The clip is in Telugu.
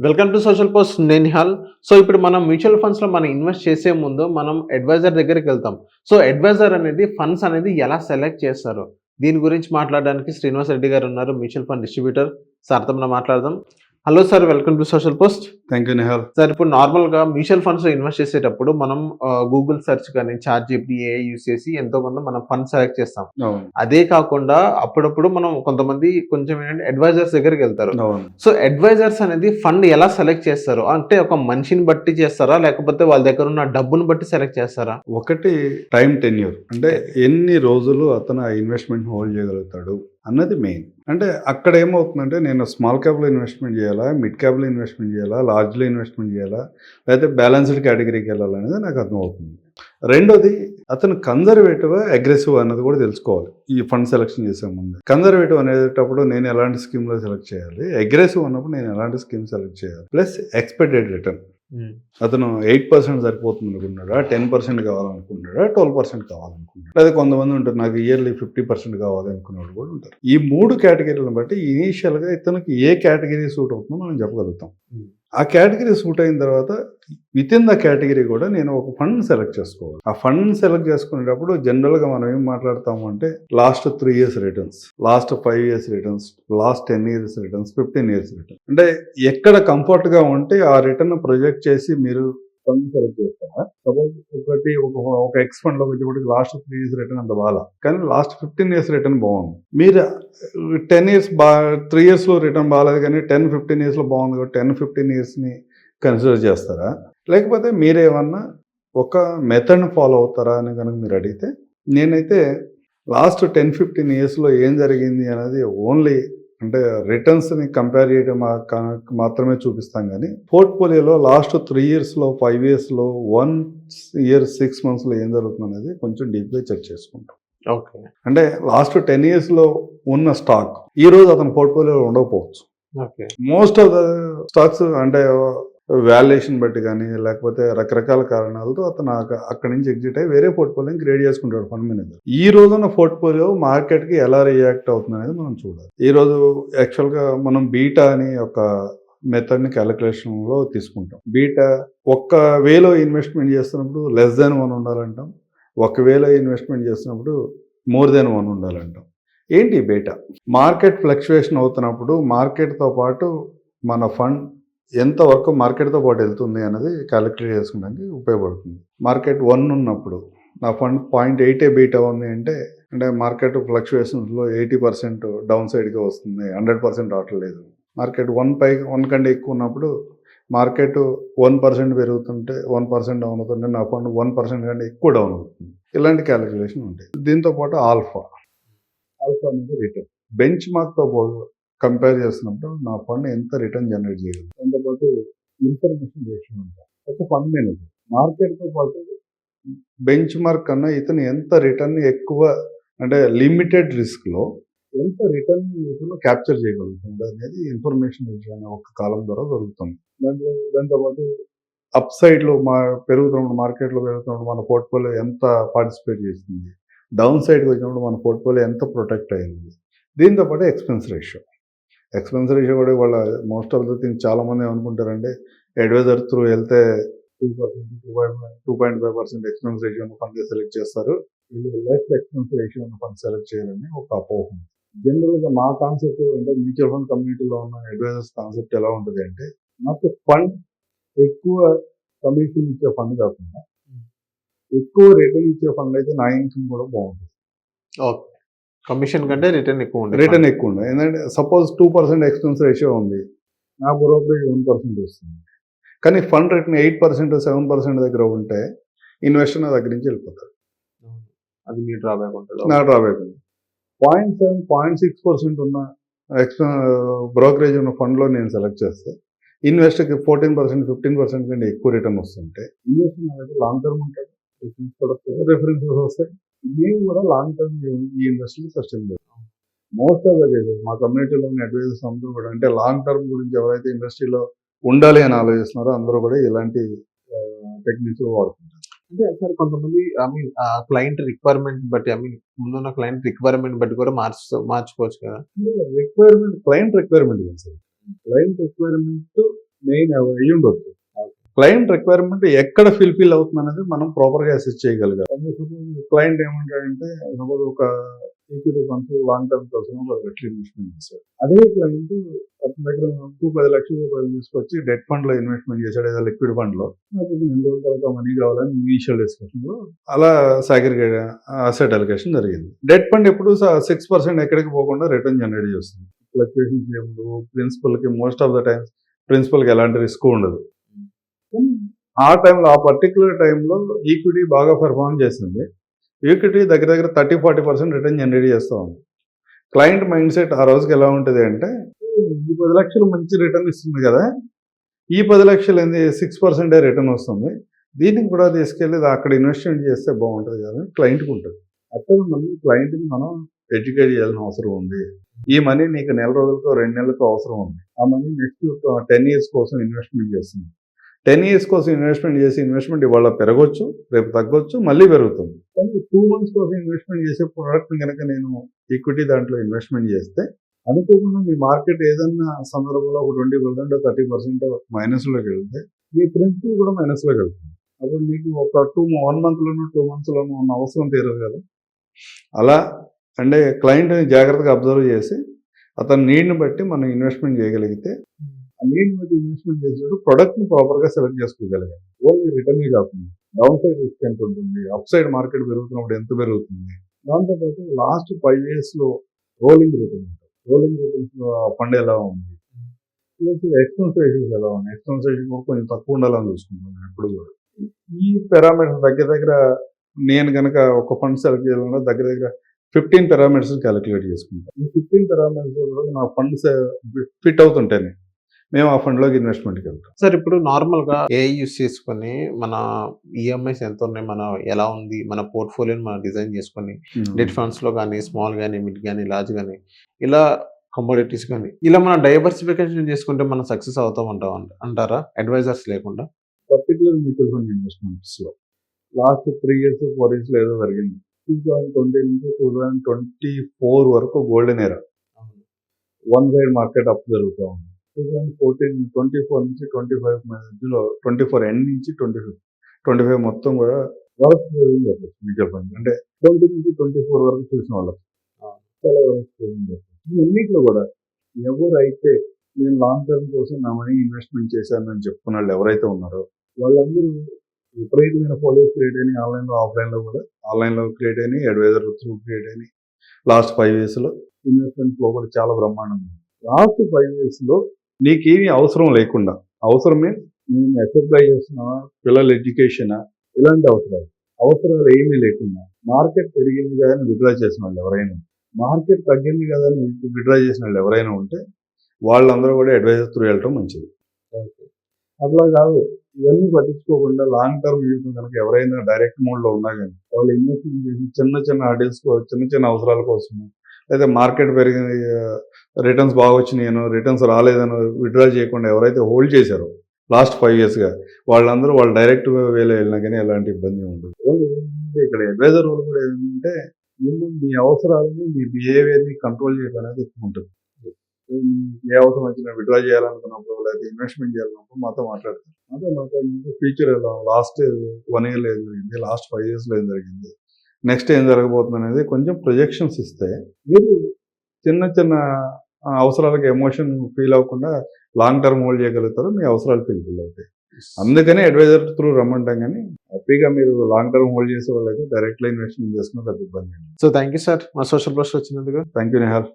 వెల్కమ్ టు సోషల్ పోస్ట్ నేను నిహాల్. సో ఇప్పుడు మనం మ్యూచువల్ ఫండ్స్‌లో మనం ఇన్వెస్ట్ చేసే ముందు మనం అడ్వైజర్ దగ్గరికెళ్తాం. సో అడ్వైజర్ అనేది ఫండ్స్ అనేది ఎలా సెలెక్ట్ చేస్తారు? దీని గురించి మాట్లాడడానికి శ్రీనివాస్ రెడ్డి గారు ఉన్నారు. Mutual fund distributor. సార్‌తో మనం మాట్లాడదాం. Hello sir, welcome to social post. Thank you Nihal. Sir, ఇప్పుడు నార్మల్‌గా మ్యూచువల్ ఫండ్స్‌లో ఇన్వెస్ట్ చేసేటప్పుడు మనం గూగుల్ సెర్చ్ కానీ, చాట్‌జిపిటి, ఏఐ యూజ్ చేసి ఎంతో కొంత మనం ఫండ్ సెలెక్ట్ చేస్తాం. అవును. అదే కాకుండా అప్పుడప్పుడు మనం కొంతమంది కొంచెం ఏంటంటే అడ్వైజర్స్ దగ్గరికెళ్తారు. అవును. సో అడ్వైజర్స్ అనేది ఫండ్ ఎలా సెలెక్ట్ చేస్తారు? అంటే ఒక మనిషిని బట్టి చేస్తారా? లేకపోతే వాళ్ళ దగ్గర ఉన్న డబ్బును బట్టి సెలెక్ట్ చేస్తారా? ఒకటి టైం టెన్యూర్, అంటే ఎన్ని రోజులు అతను ఆ ఇన్వెస్ట్మెంట్ హోల్డ్ చేయగలుగుతాడు అన్నది మెయిన్. అంటే అక్కడ ఏమవుతుందంటే నేను స్మాల్ క్యాప్లో ఇన్వెస్ట్మెంట్ చేయాలా, మిడ్ క్యాప్లో ఇన్వెస్ట్మెంట్ చేయాలా, లార్జ్లో ఇన్వెస్ట్మెంట్ చేయాలా, లేకపోతే బ్యాలెన్స్డ్ కేటగిరీకి వెళ్ళాలనేది నాకు అర్థమవుతుంది. రెండోది, అతను కన్జర్వేటివ్ అగ్రెసివ్ అన్నది కూడా తెలుసుకోవాలి. ఈ ఫండ్ సెలెక్షన్ చేసే ముందు కన్జర్వేటివ్ అనేటప్పుడు నేను ఎలాంటి స్కీమ్లో సెలెక్ట్ చేయాలి, అగ్రెసివ్ అన్నప్పుడు నేను ఎలాంటి స్కీమ్ సెలెక్ట్ చేయాలి, ప్లస్ ఎక్స్పెక్టెడ్ రిటర్న్. అతను 8% సరిపోతుంది అనుకున్నాడా, 10% కావాలనుకుంటాడా, 12% కావాలనుకుంటాడు. లేదా కొంతమంది ఉంటారు నాకు ఇయర్లీ 50% కావాలి అనుకునే వాళ్ళు కూడా ఉంటారు. ఈ 3 కేటగిరీలను బట్టి ఇనీషియల్గా ఇతనికి ఏ కేటగిరీ సూట్ అవుతుందో మనం చెప్పగలుగుతాం. ఆ కేటగిరీ సూట్ అయిన తర్వాత విత్ ఇన్ ద కేటగిరీ కూడా నేను ఒక ఫండ్ సెలెక్ట్ చేసుకోవాలి. ఆ ఫండ్ సెలెక్ట్ చేసుకునేటప్పుడు జనరల్గా మనం ఏం మాట్లాడతాము అంటే last 3 years returns, last 5 years returns, last 10 years returns, 15 years return. అంటే ఎక్కడ కంఫర్ట్గా ఉంటే ఆ రిటర్న్ ప్రొజెక్ట్ చేసి మీరు ఫండ్ సెలెక్ట్ చేస్తారా. సపోజ్ ఒక ఎక్స్ ఫండ్ లో వచ్చేప్పటికి లాస్ట్ 3 years రిటర్న్ అంత బాగా, కానీ లాస్ట్ 15 years రిటర్న్ బాగుంది. మీరు 10 years 3 years లో రిటర్న్ బాగాలేదు, కానీ 10-15 years లో బాగుంది కాబట్టి 10-15 years ని కన్సిడర్ చేస్తారా, లేకపోతే మీరేమన్నా ఒక మెథడ్ని ఫాలో అవుతారా అని కనుక మీరు అడిగితే, నేనైతే లాస్ట్ 10-15 yearsలో ఏం జరిగింది అనేది ఓన్లీ అంటే రిటర్న్స్ని కంపేర్ చేయడం మాత్రమే చూపిస్తాం. కానీ పోర్ట్ఫోలియోలో లాస్ట్ 3 yearsలో 5 yearsలో 1 year 6 monthsలో ఏం జరుగుతుంది అనేది కొంచెం డీప్గా చెక్ చేసుకుంటాం. ఓకే. అంటే లాస్ట్ 10 yearsలో ఉన్న స్టాక్ ఈ రోజు అతని పోర్ట్ఫోలియోలో ఉండకపోవచ్చు. Okay. Most of the stocks అంటే వాల్యుయేషన్ బట్టి కానీ లేకపోతే రకరకాల కారణాలతో అతను అక్కడి నుంచి ఎగ్జిట్ అయ్యి వేరే పోర్ట్ఫోలియోని క్రియేట్ చేసుకుంటాడు ఫండ్ మేనేజర్. ఈ రోజున్న పోర్ట్ఫోలియో మార్కెట్కి ఎలా రియాక్ట్ అవుతుంది అనేది మనం చూడాలి. ఈ రోజు యాక్చువల్గా మనం బీటా అని ఒక మెథడ్ని క్యాలిక్యులేషన్లో తీసుకుంటాం. బీటా 1,000 ఇన్వెస్ట్మెంట్ చేస్తున్నప్పుడు లెస్ దాన్ 1 ఉండాలంటాం, 1,000 ఇన్వెస్ట్మెంట్ చేస్తున్నప్పుడు మోర్ దాన్ 1 ఉండాలంటాం. ఏంటి బీటా? మార్కెట్ ఫ్లక్చువేషన్ అవుతున్నప్పుడు మార్కెట్తో పాటు మన ఫండ్ ఎంతవరకు మార్కెట్తో పాటు వెళ్తుంది అనేది క్యాలిక్యులేట్ చేసుకోవడానికి ఉపయోగపడుతుంది. మార్కెట్ 1 ఉన్నప్పుడు నా ఫండ్ 0.8 బీటా ఉంది అంటే మార్కెట్ ఫ్లక్చువేషన్స్లో 80% డౌన్ సైడ్గా వస్తుంది, 100% రావట్లేదు. మార్కెట్ 1 కంటే ఎక్కువ ఉన్నప్పుడు మార్కెట్ 1% పెరుగుతుంటే 1% డౌన్ అవుతుంటే నా ఫండ్ 1% కంటే ఎక్కువ డౌన్ అవుతుంది. ఇలాంటి క్యాలిక్యులేషన్ ఉంటాయి. దీంతోపాటు ఆల్ఫా అనేది రిటర్న్. బెంచ్ మార్క్తో కంపేర్ చేస్తున్నప్పుడు నా ఫండ్ ఎంత రిటర్న్ జనరేట్ చేయగలదు. దాంతోపాటు ఇన్ఫర్మేషన్ రేషియో ఉంటుంది. ఒక ఫండ్ మేనేజర్ మార్కెట్తో పాటు బెంచ్ మార్క్ కన్నా ఇతను ఎంత రిటర్న్ ఎక్కువ అంటే లిమిటెడ్ రిస్క్లో ఎంత రిటర్న్ ఇతను క్యాప్చర్ చేయగలుగుతుంది అనేది ఇన్ఫర్మేషన్ అనే ఒక కాలం ద్వారా దొరుకుతుంది. దాంతోపాటు అప్ సైడ్లో పెరుగుతున్నప్పుడు మార్కెట్లో పెరుగుతున్నప్పుడు మన పోర్ట్ఫోలియో ఎంత పార్టిసిపేట్ చేస్తుంది, డౌన్ సైడ్కి వచ్చినప్పుడు మన పోర్ట్ఫోలియో ఎంత ప్రొటెక్ట్ అయింది. దీంతోపాటు ఎక్స్పెన్స్ రేషియో కూడా వాళ్ళ మోస్ట్ ఆఫ్ ద థింగ్ చాలామంది ఏమనుకుంటారంటే అడ్వైజర్ త్రూ వెళ్తే 2.5% ఎక్స్పెన్స్ రేషియో ఉన్న ఫండ్ సెలెక్ట్ చేస్తారు, వీళ్ళు లెస్ ఎక్స్పెన్స్ రేషియో ఉన్న ఫండ్ సెలెక్ట్ చేయాలని ఒక అపోహ. జనరల్గా మా కాన్సెప్ట్ అంటే మ్యూచువల్ ఫండ్ కమ్యూనిటీలో ఉన్న అడ్వైజర్స్ కాన్సెప్ట్ ఎలా ఉంటుంది అంటే, నాకు ఫండ్ ఎక్కువ కమిషన్ ఇచ్చే ఫండ్ కాకుండా ఎక్కువ రిటర్న్ ఇచ్చే ఫండ్ అయితే నా ఇన్కమ్ కూడా బాగుంటుంది. ఓకే. కమిషన్ కంటే రిటర్న్ ఎక్కువ ఉంటుంది. ఎందుకంటే సపోజ్ 2% ఎక్స్పెన్స్ రేషియో ఉంది, నా బ్రోకరేజ్ 1% వస్తుంది, కానీ ఫండ్ రిటర్న్ 8%, 7% దగ్గర ఉంటే ఇన్వెస్టర్ నా దగ్గర నుంచి వెళ్ళిపోతాడు. అది మీ డ్రాబ్యాక్ ఉంటుంది. నా డ్రాబ్యాక్ ఉంది. 0.7, 0.6% ఉన్న బ్రోకరేజ్ ఉన్న ఫండ్లో నేను సెలెక్ట్ చేస్తే ఇన్వెస్టర్కి 14%, 15% కంటే ఎక్కువ రిటర్న్ వస్తుంటే ఇన్వెస్టర్ నా దగ్గర లాంగ్ టర్మ్ ఉంటుంది, రిఫరెన్సెస్ వస్తాయి, మేము కూడా లాంగ్ టర్మ్ ఈ ఇండస్ట్రీని సస్టైన్ చేస్తాం. మోస్ట్ ఆఫ్ ద కేసెస్ మా కమ్యూనిటీలో ఉన్న అడ్వైజర్స్ అందరూ కూడా అంటే లాంగ్ టర్మ్ గురించి ఎవరైతే ఇండస్ట్రీలో ఉండాలి అని ఆలోచిస్తున్నారో అందరూ కూడా ఇలాంటి టెక్నిక్స్ వాడుతుంటారు. అంటే సార్ కొంతమంది క్లయింట్ రిక్వైర్మెంట్ బట్టి ముందున్న క్లయింట్ రిక్వైర్మెంట్ బట్టి కూడా మార్చుకోవచ్చు కదా. క్లయింట్ రిక్వైర్మెంట్ మెయిన్ అయ్యి ఉండొచ్చు. క్లయింట్ రిక్వైర్మెంట్ ఎక్కడ ఫిల్ అవుతుంది అనేది మనం ప్రాపర్గా అసెస్ చేయగలగాలి. క్లయింట్ ఏమంటాడంటే సపోజ్ ఒక ఈక్విటీ ఫండ్స్ లాంగ్ టర్మ్ కోసం ఒక ఇన్వెస్ట్మెంట్ చేశాడు. అదే క్లయింట్ అతని దగ్గర 10 లక్షల రూపాయలు తీసుకొచ్చి డెట్ ఫండ్ లో ఇన్వెస్ట్మెంట్ చేశాడు, ఏదో లిక్విడ్ ఫండ్ లో. నాకు 2 రోజుల తర్వాత మనీ కావాలని ఇనీషియల్ డిస్కషన్ లో అలా సాగ్రిగేట్ అసెట్ అలొకేషన్ జరిగింది. డెట్ ఫండ్ ఎప్పుడు 6% ఎక్కడికి పోకుండా రిటర్న్ జనరేట్ చేస్తుంది. ఫ్లక్చుయేషన్స్ ఏముండవు, ప్రిన్సిపల్ కి most of the times principal కి ఎలాంటి రిస్క్ ఉండదు. ఆ టైంలో ఆ పర్టికులర్ టైంలో ఈక్విటీ బాగా పెర్ఫార్మ్ చేసింది. ఈక్విటీ దగ్గర 30-40% రిటర్న్ జనరేట్ చేస్తూ ఉంది. క్లయింట్ మైండ్ సెట్ ఆ రోజుకి ఎలా ఉంటుంది అంటే, ఈ 10 లక్షలు మంచి రిటర్న్ ఇస్తుంది కదా, ఈ 10 లక్షలు ఏంది 6% రిటర్న్ వస్తుంది, దీనికి కూడా తీసుకెళ్ళి అక్కడ ఇన్వెస్ట్మెంట్ చేస్తే బాగుంటుంది కదా క్లయింట్కి ఉంటుంది. అక్కడ మళ్ళీ క్లయింట్ని మనం ఎడ్యుకేట్ చేయాల్సిన అవసరం ఉంది. ఈ మనీ నీకు నెల రోజులకో 2 నెలలకో అవసరం ఉంది, ఆ మనీ నెక్స్ట్ 10 years కోసం ఇన్వెస్ట్మెంట్ చేస్తుంది. 10 years కోసం ఇన్వెస్ట్మెంట్ చేసి ఇన్వెస్ట్మెంట్ ఇవాళ పెరగొచ్చు, రేపు తగ్గొచ్చు, మళ్ళీ పెరుగుతుంది. కానీ 2 months కోసం ఇన్వెస్ట్మెంట్ చేసే ప్రోడక్ట్ని కనుక నేను ఈక్విటీ దాంట్లో ఇన్వెస్ట్మెంట్ చేస్తే అనుకోకుండా మీ మార్కెట్ ఏదన్నా సందర్భంలో ఒక 20% 30% మైనస్లోకి వెళ్తే మీ ప్రిన్సిపల్ కూడా మైనస్లోకి వెళ్తుంది. అప్పుడు నీకు ఒక 1 monthలోనూ 2 monthsలోనూ ఉన్న అవసరం తీరదు కదా. అలా అంటే క్లయింట్ని జాగ్రత్తగా అబ్జర్వ్ చేసి అతని నీడ్ని బట్టి మనం ఇన్వెస్ట్మెంట్ చేయగలిగితే, ఆ నీడ్ని బట్టి ఇన్వెస్ట్మెంట్ చేసేటప్పుడు ప్రొడక్ట్ని ప్రాపర్గా సెలెక్ట్ చేసుకోగలిగాలి. ఓన్లీ రిటర్నే కాకుండా డౌన్ సైడ్ రిస్క్ ఎంత ఉంటుంది, అప్ సైడ్ మార్కెట్ పెరుగుతున్నప్పుడు ఎంత పెరుగుతుంది, దాంతోపాటు లాస్ట్ 5 yearsలో రోలింగ్ రిటర్న్ ఉంటుంది. రోలింగ్ రిటర్న్స్లో ఫండ్ ఎలా ఉంది, ప్లస్ ఎక్స్పెన్స్ రేషియోస్ ఎలా ఉన్నాయి, ఎక్స్పెన్స్ రేషియో కూడా కొంచెం తక్కువ ఉండాలని చూసుకుంటాను ఎప్పుడు కూడా. ఈ పారామీటర్స్ దగ్గర నేను కనుక ఒక ఫండ్ సెలెక్ట్ చేయాలన్నా దగ్గర 15 పారామీటర్స్ క్యాలిక్యులేట్ చేసుకుంటాం. ఈ 15 పారామీటర్స్ కూడా నా ఫండ్స్ ఫిట్ అవుతుంటేనే మేము ఆ ఫండ్లోకి ఇన్వెస్ట్మెంట్కి వెళ్తాం. సార్ ఇప్పుడు నార్మల్గా ఏఐ యూస్ చేసుకొని మన ఈఎంఐస్ ఎంత ఉన్నాయి, మన ఎలా ఉంది, మన పోర్ట్ఫోలియోని మనం డిజైన్ చేసుకొని డెట్ ఫండ్స్లో కానీ స్మాల్ కానీ మిడ్ కానీ లార్జ్ కానీ ఇలా కమోడిటీస్ కానీ ఇలా మనం డైవర్సిఫికేషన్ చేసుకుంటే మనం సక్సెస్ అవుతాం అంటారా అడ్వైజర్స్ లేకుండా? పర్టికులర్ మ్యూచువల్ ఫండ్ ఇన్వెస్ట్మెంట్స్లో లాస్ట్ 3 years 4 years ఏదో జరిగింది. 2020 నుంచి 2024 వరకు golden era. One side market up జరుగుతూ ఉంది. 2024 నుంచి 25 మధ్యలో 24 ఎండ్ నుంచి 25 మొత్తం కూడా వరస్ట్ చెప్పచ్చు మ్యూచువల్ ఫండ్. అంటే 20 నుంచి 24 వరకు చూసిన వాళ్ళకి చాలా వరస్ట్ చెప్పచ్చు. ఈ అన్నింటిలో కూడా ఎవరైతే నేను లాంగ్ టర్మ్ కోసం నా మనీ ఇన్వెస్ట్మెంట్ చేశానని చెప్పుకున్న వాళ్ళు ఎవరైతే ఉన్నారో వాళ్ళందరూ విపరీతమైన ఫోలియోస్ క్రియేట్ అయినాయి. ఆన్లైన్లో ఆఫ్లైన్లో కూడా. ఆన్లైన్లో క్రియేట్ అయినాయి, అడ్వైజర్ త్రూ క్రియేట్ అయినాయి. లాస్ట్ 5 yearsలో ఇన్వెస్ట్మెంట్ ఫ్లో కూడా చాలా బ్రహ్మాండంగా ఉంది. లాస్ట్ 5 yearsలో నీకేమీ అవసరం లేకుండా, అవసరం మీన్స్ నేను ఎసెట్ బై చేస్తున్నావా, పిల్లల ఎడ్యుకేషనా, ఇలాంటి అవసరాలు ఏమీ లేకుండా మార్కెట్ పెరిగింది కదా అని విత్డ్రా చేసిన వాళ్ళు ఎవరైనా, మార్కెట్ తగ్గింది కదా అని విత్డ్రా చేసిన వాళ్ళు ఎవరైనా ఉంటే వాళ్ళందరూ కూడా అడ్వైజర్ త్రూ వెళ్ళటం మంచిది. అట్లా కాదు, ఇవన్నీ పట్టించుకోకుండా లాంగ్ టర్మ్ యూజ్ కనుక ఎవరైనా డైరెక్ట్ మోడ్లో ఉన్నా కానీ వాళ్ళు ఇన్వెస్ట్మెంట్ చేసి చిన్న హర్డిల్స్ చిన్న అవసరాల కోసం, లేదా మార్కెట్ పెరిగింది రిటర్న్స్ బాగా వచ్చినాయను రిటర్న్స్ రాలేదని విత్డ్రా చేయకుండా ఎవరైతే హోల్డ్ చేశారో లాస్ట్ 5 yearsగా వాళ్ళందరూ వాళ్ళు డైరెక్ట్ వేలో వెళ్ళినా కానీ ఎలాంటి ఇబ్బంది ఉండదు. ఇక్కడ అడ్వైజర్ రోల్ కూడా ఏంటంటే మీ అవసరాలని మీ బిహేవియర్ని కంట్రోల్ చేయడం అనేది ఎక్కువ ఉంటుంది. ఏ అవసరం వచ్చినా విత్డ్రా చేయాలనుకున్నప్పుడు లేదా ఇన్వెస్ట్మెంట్ చేయాలన్నప్పుడు మాతో మాట్లాడినప్పుడు ఫ్యూచర్ ఎలా, లాస్ట్ 1 yearలో ఏం జరిగింది, లాస్ట్ 5 yearsలో ఏం జరిగింది, నెక్స్ట్ ఏం జరగబోతుంది అనేది కొంచెం ప్రొజెక్షన్స్ ఇస్తే మీరు చిన్న అవసరాలకు ఎమోషన్ ఫీల్ అవ్వకుండా లాంగ్ టర్మ్ హోల్డ్ చేయగలుగుతారు, మీ అవసరాలు ఫీల్ అవుతాయి. అందుకని అడ్వైజర్ త్రూ రమ్మంటాం. కానీ హ్యాపీగా మీరు లాంగ్ టర్మ్ హోల్డ్ చేసే వాళ్ళైతే డైరెక్ట్గా ఇన్వెస్ట్మెంట్ చేసుకున్న పెద్ద ఇబ్బంది. సో థ్యాంక్ యూ సార్ మా సోషల్ పోస్ట్ వచ్చినందుకు. Thank you Nihal.